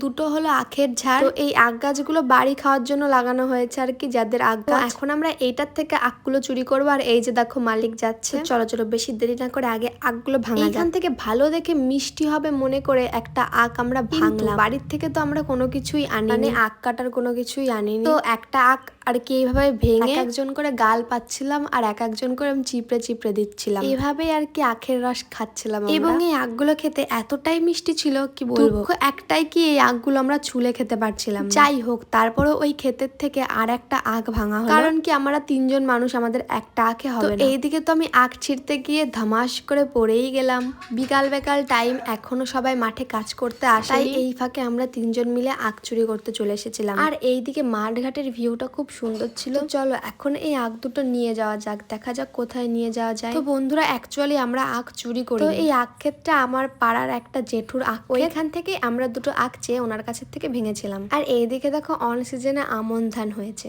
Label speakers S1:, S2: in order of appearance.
S1: দুটো হলো আখের ঝাড়। তো এই আখ গাছগুলো বাড়ি খাওয়ার জন্য লাগানো হয়েছে আর কি, যাদের আখ গাছ। এখন আমরা এইটার থেকে আখগুলো চুরি করবো। আর এই যে দেখো মালিক যাচ্ছে, চলো চলো বেশি দেরি না করে আগে আখগুলো ভাঙা। এখান থেকে ভালো দেখে মিষ্টি হবে মনে করে একটা আখ আমরা ভাঙলাম। বাড়ির থেকে তো আমরা কোনো কিছুই আনি, মানে আখ কাটার কোনো কিছুই আনিনি। তো একটা আখ আর কি এইভাবে ভেঙে একজন করে গাল পাচ্ছিলাম আর এক একজন করে আমি চিপড়ে চিপড়ে দিচ্ছিলাম। এইভাবেই আর কি আখের রস খাচ্ছিলাম এবং এই আখগুলো খেতে এতটাই মিষ্টি ছিল কি বলবো। একটাই কি এই আখগুলো আমরা ছুলে খেতে পারছিলাম। যাই হোক, তারপরে ওই ক্ষেতের থেকে আর একটা আখ ভাঙা হলো, কারণ কি আমরা 3 জন মানুষ, আমাদের একটা আখে হবে না। এইদিকে তো আমি আখ ছিঁড়তে গিয়ে ধামাস করে পড়েই গেলাম। বিকাল বেকাল টাইম, এখনো সবাই মাঠে কাজ করতে আসে, তাই এই ফাঁকে আমরা 3 জন মিলে আখ চুরি করতে চলে এসেছিলাম। আর এইদিকে মাঠ ঘাটের ভিউটা খুব সুন্দর ছিল। চলো এখন এই আখ দুটো নিয়ে যাওয়া যাক, দেখা যাক কোথায় নিয়ে যাওয়া যায়। তো বন্ধুরা অ্যাকচুয়ালি আমরা আখ চুরি করি। তো এই আখ ক্ষেতটা আমার পাড়ার একটা জেঠুর আখ, ওইখান থেকে আমরা দুটো আখ চেয়ে ওনার কাছের থেকে ভেঙেছিলাম। আর এইদিকে দেখো অন সিজনে আমন ধান হয়েছে।